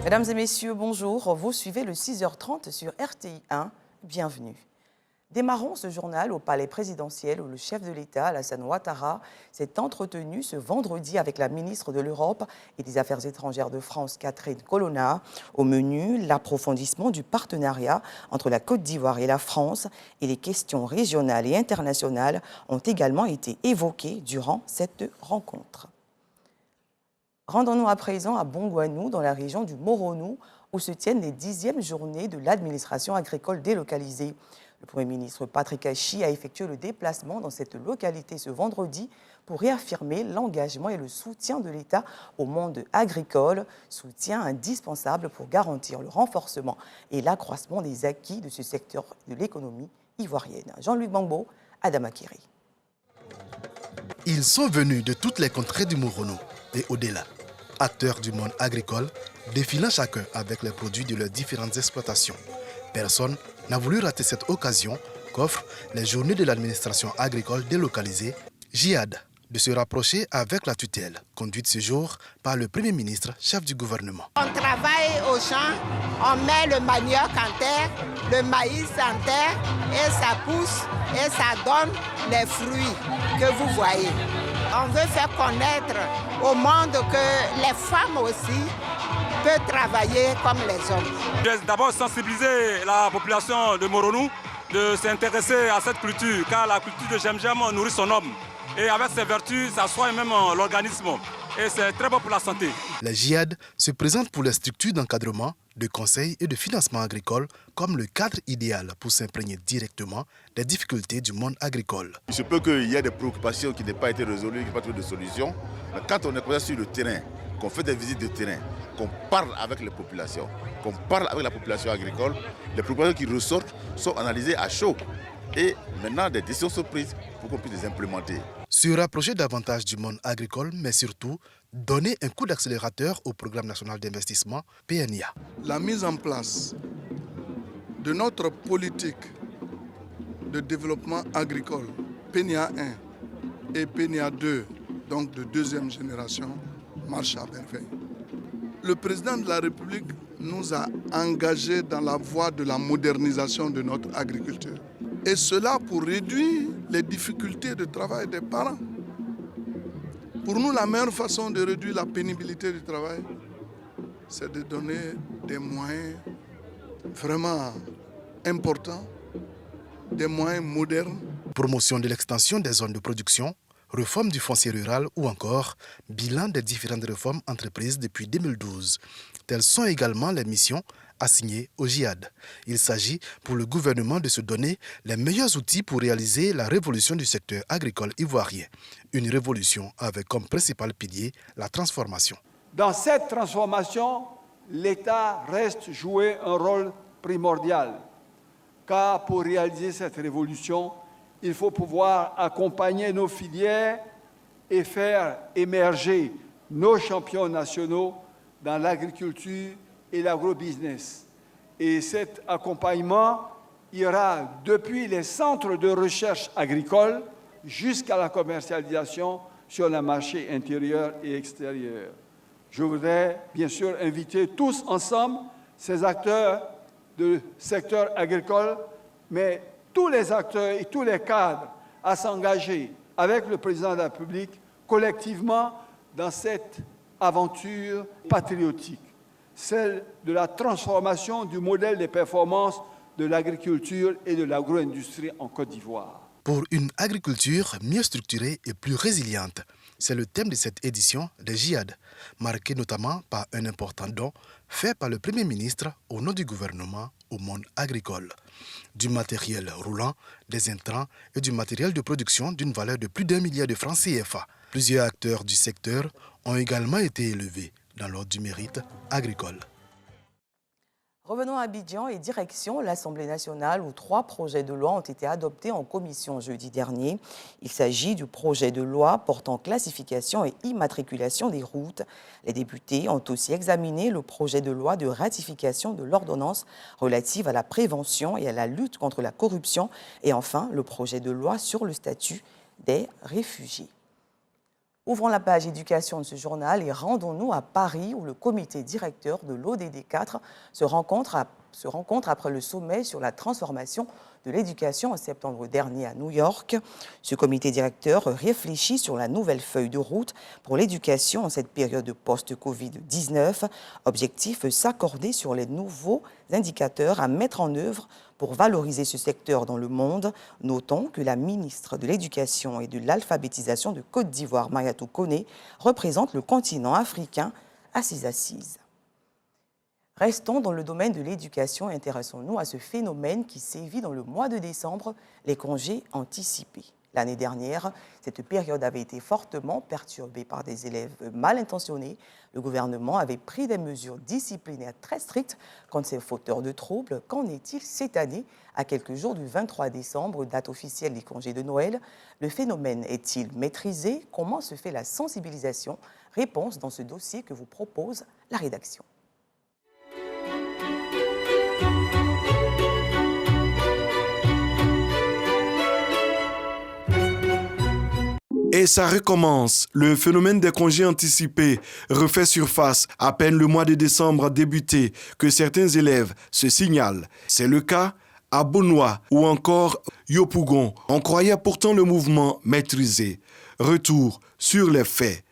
Mesdames et messieurs, bonjour. Vous suivez le 6h30 sur RTI 1. Bienvenue. Démarrons ce journal au palais présidentiel où le chef de l'État, Alassane Ouattara, s'est entretenu ce vendredi avec la ministre de l'Europe et des Affaires étrangères de France, Catherine Colonna. Au menu, l'approfondissement du partenariat entre la Côte d'Ivoire et la France et les questions régionales et internationales ont également été évoquées durant cette rencontre. Rendons-nous à présent à Bongouanou, dans la région du Moronou, où se tiennent les 10e journées de l'administration agricole délocalisée. Le Premier ministre Patrick Achi a effectué le déplacement dans cette localité ce vendredi pour réaffirmer l'engagement et le soutien de l'État au monde agricole, soutien indispensable pour garantir le renforcement et l'accroissement des acquis de ce secteur de l'économie ivoirienne. Jean-Luc Bambo, Adama Kiri. Ils sont venus de toutes les contrées du Moronou et au-delà, acteurs du monde agricole, défilant chacun avec les produits de leurs différentes exploitations. Personne n'a voulu rater cette occasion qu'offrent les journées de l'administration agricole délocalisée, JIAD, de se rapprocher avec la tutelle, conduite ce jour par le Premier ministre, chef du gouvernement. On travaille au champ, on met le manioc en terre, le maïs en terre, et ça pousse et ça donne les fruits que vous voyez. On veut faire connaître au monde que les femmes aussi peuvent travailler comme les hommes. D'abord sensibiliser la population de Moronou de s'intéresser à cette culture, car la culture de Djem nourrit son homme. Et avec ses vertus, ça soigne même l'organisme. Et c'est très bon pour la santé. Les JIAD se présentent pour les structures d'encadrement, de conseil et de financement agricole comme le cadre idéal pour s'imprégner directement des difficultés du monde agricole. Il se peut qu'il y ait des préoccupations qui n'aient pas été résolues, qui n'ont pas trouvé de solution. Mais quand on est présent sur le terrain, qu'on fait des visites de terrain, qu'on parle avec les populations, qu'on parle avec la population agricole, les préoccupations qui ressortent sont analysées à chaud. Et maintenant, des décisions sont prises pour qu'on puisse les implémenter. Se rapprocher davantage du monde agricole, mais surtout donner un coup d'accélérateur au programme national d'investissement PNIA. La mise en place de notre politique de développement agricole, PNIA 1 et PNIA 2, donc de deuxième génération, marche à merveille. Le président de la République nous a engagés dans la voie de la modernisation de notre agriculture. Et cela pour réduire les difficultés de travail des parents. Pour nous, la meilleure façon de réduire la pénibilité du travail, c'est de donner des moyens vraiment importants, des moyens modernes. Promotion de l'extension des zones de production, réforme du foncier rural ou encore bilan des différentes réformes entreprises depuis 2012. Telles sont également les missions assignées au JIAD. Il s'agit pour le gouvernement de se donner les meilleurs outils pour réaliser la révolution du secteur agricole ivoirien. Une révolution avec comme principal pilier la transformation. Dans cette transformation, l'État reste jouer un rôle primordial. Car pour réaliser cette révolution, il faut pouvoir accompagner nos filières et faire émerger nos champions nationaux dans l'agriculture et l'agrobusiness. Et cet accompagnement ira depuis les centres de recherche agricole jusqu'à la commercialisation sur le marché intérieur et extérieur. Je voudrais bien sûr inviter tous ensemble ces acteurs du secteur agricole, mais tous les acteurs et tous les cadres à s'engager avec le président de la République collectivement dans cette aventure patriotique, celle de la transformation du modèle de performance de l'agriculture et de l'agro-industrie en Côte d'Ivoire. Pour une agriculture mieux structurée et plus résiliente, c'est le thème de cette édition des JIAD, marqué notamment par un important don fait par le Premier ministre au nom du gouvernement au monde agricole. Du matériel roulant, des intrants et du matériel de production d'une valeur de plus d'1 milliard de francs CFA. Plusieurs acteurs du secteur ont également été élevés dans l'ordre du mérite agricole. Revenons à Abidjan et direction l'Assemblée nationale où 3 projets de loi ont été adoptés en commission jeudi dernier. Il s'agit du projet de loi portant classification et immatriculation des routes. Les députés ont aussi examiné le projet de loi de ratification de l'ordonnance relative à la prévention et à la lutte contre la corruption et enfin le projet de loi sur le statut des réfugiés. Ouvrons la page éducation de ce journal et rendons-nous à Paris où le comité directeur de l'ODD 4 se rencontre après le sommet sur la transformation de l'éducation en septembre dernier à New York. Ce comité directeur réfléchit sur la nouvelle feuille de route pour l'éducation en cette période post-Covid-19. Objectif, s'accorder sur les nouveaux indicateurs à mettre en œuvre pour valoriser ce secteur dans le monde. Notons que la ministre de l'Éducation et de l'Alphabétisation de Côte d'Ivoire, Mariatou Koné, représente le continent africain à ses assises. Restons dans le domaine de l'éducation et intéressons-nous à ce phénomène qui sévit dans le mois de décembre, les congés anticipés. L'année dernière, cette période avait été fortement perturbée par des élèves mal intentionnés. Le gouvernement avait pris des mesures disciplinaires très strictes contre ces fauteurs de troubles. Qu'en est-il cette année, à quelques jours du 23 décembre, date officielle des congés de Noël? Le phénomène est-il maîtrisé? Comment se fait la sensibilisation? Réponse dans ce dossier que vous propose la rédaction. Et ça recommence. Le phénomène des congés anticipés refait surface à peine le mois de décembre a débuté que certains élèves se signalent. C'est le cas à Bonois ou encore Yopougon. On croyait pourtant le mouvement maîtrisé. Retour sur les faits.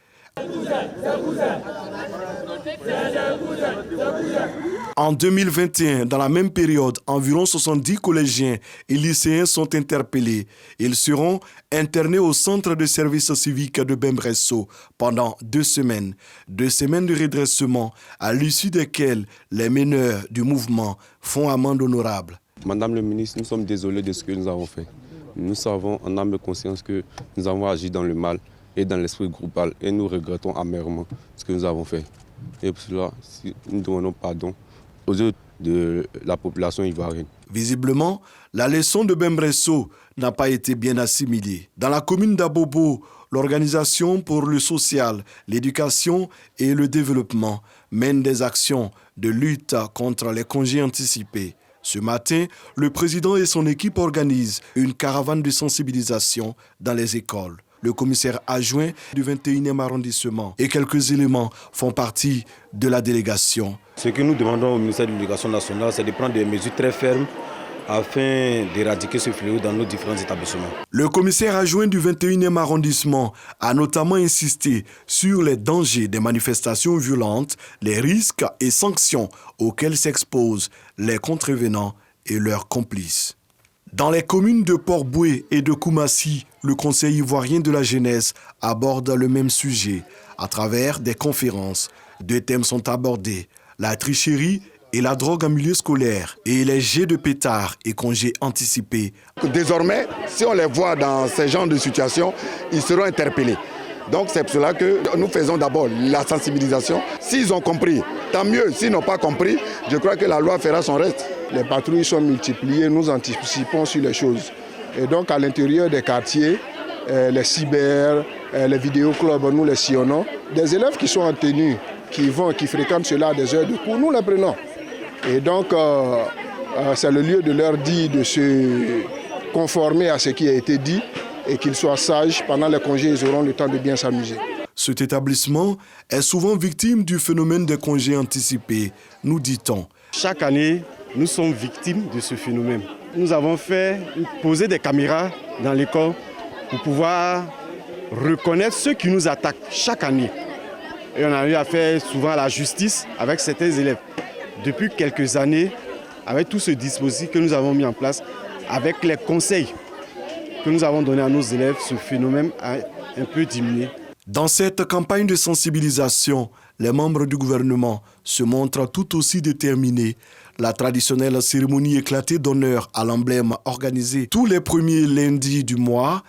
En 2021, dans la même période, environ 70 collégiens et lycéens sont interpellés. Ils seront internés au centre de service civique de Bembresso pendant 2 semaines. 2 semaines de redressement à l'issue desquelles les meneurs du mouvement font amende honorable. Madame le ministre, nous sommes désolés de ce que nous avons fait. Nous savons en âme et conscience que nous avons agi dans le mal et dans l'esprit groupal et nous regrettons amèrement ce que nous avons fait. Et pour cela, nous demandons pardon aux yeux de la population ivoirienne. Visiblement, la leçon de Bembresso n'a pas été bien assimilée. Dans la commune d'Abobo, l'Organisation pour le social, l'éducation et le développement mène des actions de lutte contre les congés anticipés. Ce matin, le président et son équipe organisent une caravane de sensibilisation dans les écoles. Le commissaire adjoint du 21e arrondissement et quelques éléments font partie de la délégation. Ce que nous demandons au ministère de l'Éducation nationale, c'est de prendre des mesures très fermes afin d'éradiquer ce fléau dans nos différents établissements. Le commissaire adjoint du 21e arrondissement a notamment insisté sur les dangers des manifestations violentes, les risques et sanctions auxquels s'exposent les contrevenants et leurs complices. Dans les communes de Port-Boué et de Koumassi, le Conseil ivoirien de la jeunesse aborde le même sujet à travers des conférences. 2 thèmes sont abordés, la tricherie et la drogue en milieu scolaire et les jets de pétards et congés anticipés. Désormais, si on les voit dans ce genre de situation, ils seront interpellés. Donc c'est pour cela que nous faisons d'abord la sensibilisation. S'ils ont compris, tant mieux. S'ils n'ont pas compris, je crois que la loi fera son reste. Les patrouilles sont multipliées, nous anticipons sur les choses. Et donc à l'intérieur des quartiers, les cyber, les vidéoclubs, nous les sillonnons. Des élèves qui sont en tenue, qui fréquentent cela à des heures de cours, nous les prenons. Et donc c'est le lieu de leur dire de se conformer à ce qui a été dit et qu'ils soient sages. Pendant les congés, ils auront le temps de bien s'amuser. Cet établissement est souvent victime du phénomène des congés anticipés, nous dit-on. Chaque année, nous sommes victimes de ce phénomène. Nous avons poser des caméras dans l'école pour pouvoir reconnaître ceux qui nous attaquent chaque année. Et on a eu affaire souvent à la justice avec certains élèves. Depuis quelques années, avec tout ce dispositif que nous avons mis en place, avec les conseils que nous avons donnés à nos élèves, ce phénomène a un peu diminué. Dans cette campagne de sensibilisation, les membres du gouvernement se montrent tout aussi déterminés. La traditionnelle cérémonie éclatée d'honneur à l'emblème organisée tous les premiers lundis du mois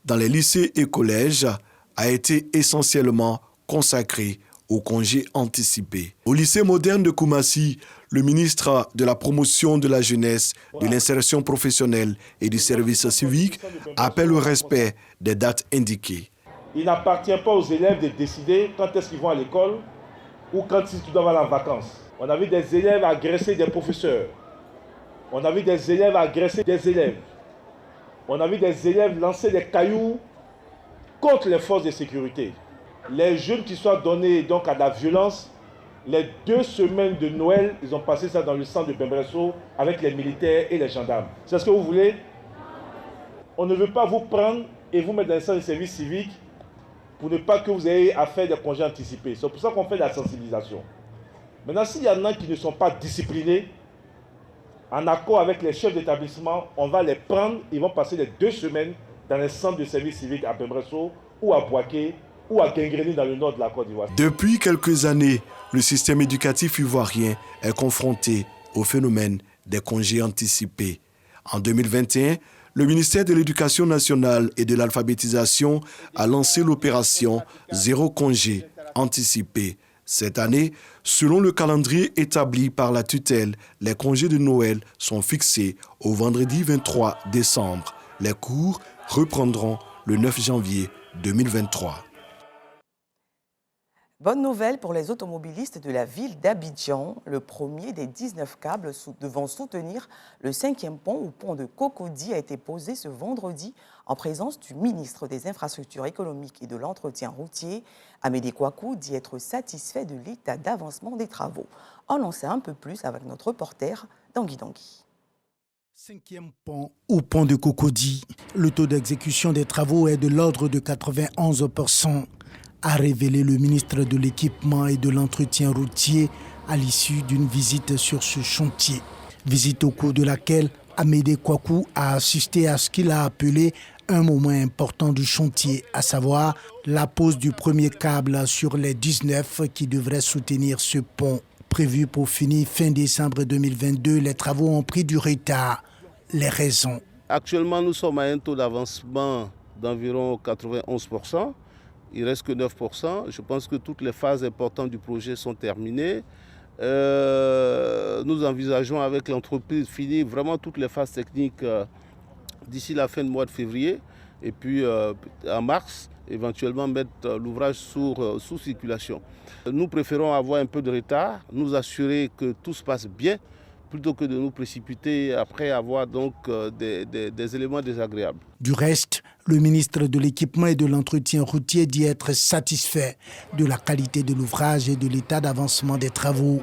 dans les lycées et collèges a été essentiellement consacrée aux congés anticipés. Au lycée moderne de Koumassi, le ministre de la promotion de la jeunesse, de l'insertion professionnelle et du service civique appelle au respect des dates indiquées. Il n'appartient pas aux élèves de décider quand est-ce qu'ils vont à l'école ou quand ils doivent aller en vacances. On a vu des élèves agresser des professeurs. On a vu des élèves agresser des élèves. On a vu des élèves lancer des cailloux contre les forces de sécurité. les jeunes qui sont donnés donc à la violence, les 2 semaines de Noël, ils ont passé ça dans le centre de Bembresso avec les militaires et les gendarmes. C'est ce que vous voulez? On ne veut pas vous prendre et vous mettre dans le centre de service civique pour ne pas que vous ayez à faire des congés anticipés. C'est pour ça qu'on fait de la sensibilisation. Maintenant, s'il y en a qui ne sont pas disciplinés, en accord avec les chefs d'établissement, on va les prendre, ils vont passer les 2 semaines dans les centres de service civique à Bembresso ou à Boaké ou à Guinguéni dans le nord de la Côte d'Ivoire. Depuis quelques années, le système éducatif ivoirien est confronté au phénomène des congés anticipés. En 2021, le ministère de l'Éducation nationale et de l'alphabétisation a lancé l'opération Zéro congé anticipé. Cette année, selon le calendrier établi par la tutelle, les congés de Noël sont fixés au vendredi 23 décembre. Les cours reprendront le 9 janvier 2023. Bonne nouvelle pour les automobilistes de la ville d'Abidjan. Le premier des 19 câbles devant soutenir le 5e pont au pont de Cocody a été posé ce vendredi en présence du ministre des Infrastructures économiques et de l'entretien routier. Amédée Kouakou dit être satisfait de l'état d'avancement des travaux. On en sait un peu plus avec notre reporter Dangui Dangui. 5e pont au pont de Cocody. Le taux d'exécution des travaux est de l'ordre de 91%. A révélé le ministre de l'Équipement et de l'Entretien routier à l'issue d'une visite sur ce chantier. Visite au cours de laquelle Amédée Kouakou a assisté à ce qu'il a appelé un moment important du chantier, à savoir la pose du premier câble sur les 19 qui devraient soutenir ce pont. Prévu pour finir fin décembre 2022, les travaux ont pris du retard. Les raisons. Actuellement, nous sommes à un taux d'avancement d'environ 91%. Il ne reste que 9%. Je pense que toutes les phases importantes du projet sont terminées. Nous envisageons avec l'entreprise finir vraiment toutes les phases techniques d'ici la fin du mois de février. Et puis en mars, éventuellement mettre l'ouvrage sous circulation. Nous préférons avoir un peu de retard, nous assurer que tout se passe bien, plutôt que de nous précipiter après avoir donc des éléments désagréables. Du reste, le ministre de l'Équipement et de l'Entretien routier dit être satisfait de la qualité de l'ouvrage et de l'état d'avancement des travaux.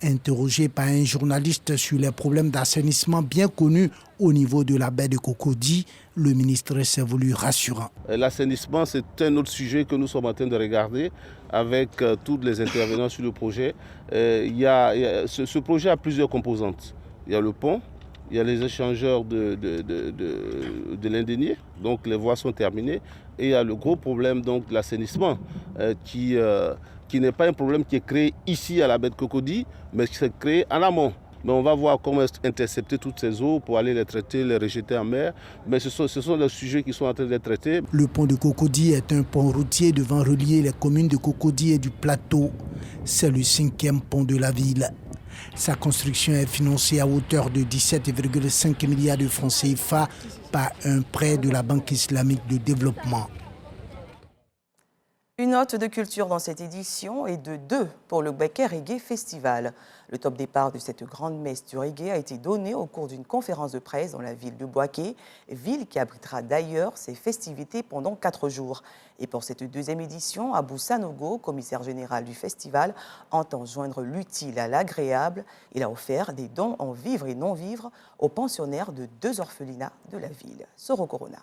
Interrogé par un journaliste sur les problèmes d'assainissement bien connus au niveau de la baie de Cocody, le ministre s'est voulu rassurant. L'assainissement, c'est un autre sujet que nous sommes en train de regarder avec tous les intervenants sur le projet. Ce projet a plusieurs composantes. Il y a le pont, il y a les échangeurs de l'Indénié, donc les voies sont terminées, et il y a le gros problème donc de l'assainissement qui n'est pas un problème qui est créé ici à la baie de Cocody, mais qui s'est créé en amont. Mais on va voir comment intercepter toutes ces eaux pour aller les traiter, les rejeter en mer. Mais ce sont les sujets qui sont en train d'être traités. Le pont de Cocody est un pont routier devant relier les communes de Cocody et du Plateau. C'est le 5e pont de la ville. Sa construction est financée à hauteur de 17,5 milliards de francs CFA par un prêt de la Banque islamique de développement. Une note de culture dans cette édition est de 2 pour le Gbeke Reggae Festival. Le top départ de cette grande messe du reggae a été donné au cours d'une conférence de presse dans la ville de Boaké, ville qui abritera d'ailleurs ses festivités pendant 4 jours. Et pour cette 2e édition, Abou Sanogo, commissaire général du festival, entend joindre l'utile à l'agréable. Il a offert des dons en vivres et non-vivres aux pensionnaires de 2 orphelinats de la ville. Soro Corona.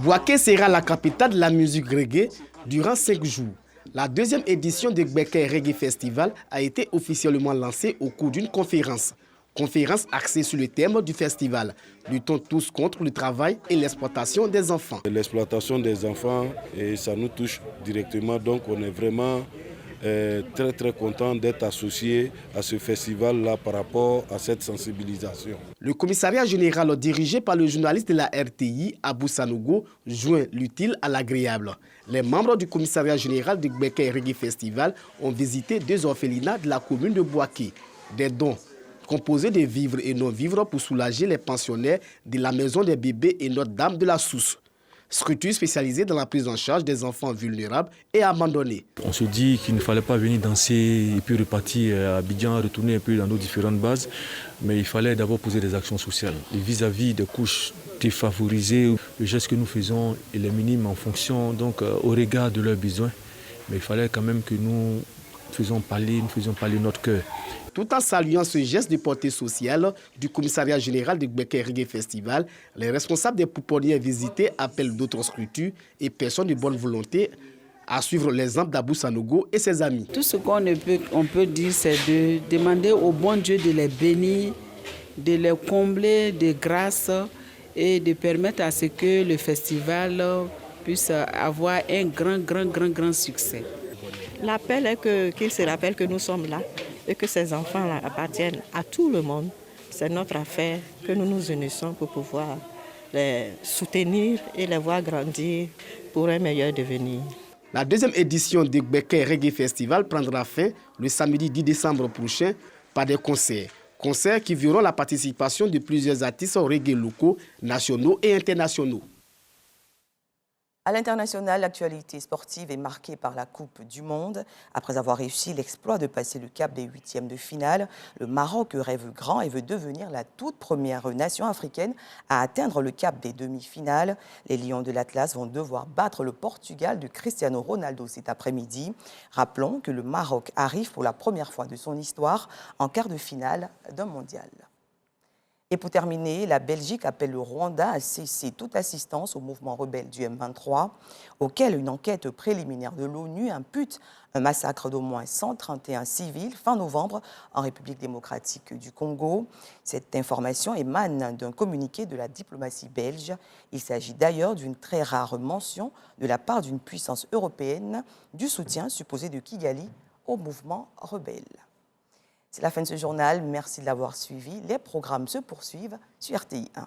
Boaké sera la capitale de la musique reggae durant 5 jours. La 2e édition du Gbeke Reggae Festival a été officiellement lancée au cours d'une conférence. Conférence axée sur le thème du festival, luttons tous contre le travail et l'exploitation des enfants. L'exploitation des enfants, et ça nous touche directement, donc on est vraiment très content d'être associé à ce festival-là par rapport à cette sensibilisation. Le commissariat général dirigé par le journaliste de la RTI, Abou Sanogo, joint l'utile à l'agréable. Les membres du commissariat général du Gbeke Reggae Festival ont visité 2 orphelinats de la commune de Boaké. Des dons composés de vivres et non-vivres pour soulager les pensionnaires de la maison des bébés et Notre-Dame de la Sousse. structure spécialisée dans la prise en charge des enfants vulnérables et abandonnés. On se dit qu'il ne fallait pas venir danser et puis repartir à Abidjan, retourner un peu dans nos différentes bases, mais il fallait d'abord poser des actions sociales vis-à-vis des couches défavorisées. Le geste que nous faisons, il est minime en fonction, donc au regard de leurs besoins, mais il fallait quand même que nous faisions parler notre cœur. Tout en saluant ce geste de portée sociale du commissariat général du Gbeke Reggae Festival, les responsables des pouponnières visités appellent d'autres structures et personnes de bonne volonté à suivre l'exemple d'Abou Sanogo et ses amis. Tout ce qu'on peut dire, c'est de demander au bon Dieu de les bénir, de les combler de grâce et de permettre à ce que le festival puisse avoir un grand succès. L'appel est qu'ils se rappellent que nous sommes là et que ces enfants-là appartiennent à tout le monde. C'est notre affaire que nous nous unissons pour pouvoir les soutenir et les voir grandir pour un meilleur devenir. La deuxième édition du Gbeke Reggae Festival prendra fin le samedi 10 décembre prochain par des concerts. Concerts qui verront la participation de plusieurs artistes reggae locaux, nationaux et internationaux. À l'international, l'actualité sportive est marquée par la Coupe du Monde. Après avoir réussi l'exploit de passer le cap des huitièmes de finale, le Maroc rêve grand et veut devenir la toute première nation africaine à atteindre le cap des demi-finales. Les Lions de l'Atlas vont devoir battre le Portugal de Cristiano Ronaldo cet après-midi. Rappelons que le Maroc arrive pour la première fois de son histoire en quart de finale d'un mondial. Et pour terminer, la Belgique appelle le Rwanda à cesser toute assistance au mouvement rebelle du M23, auquel une enquête préliminaire de l'ONU impute un massacre d'au moins 131 civils fin novembre en République démocratique du Congo. Cette information émane d'un communiqué de la diplomatie belge. Il s'agit d'ailleurs d'une très rare mention de la part d'une puissance européenne du soutien supposé de Kigali au mouvement rebelle. C'est la fin de ce journal. Merci de l'avoir suivi. Les programmes se poursuivent sur RTI 1.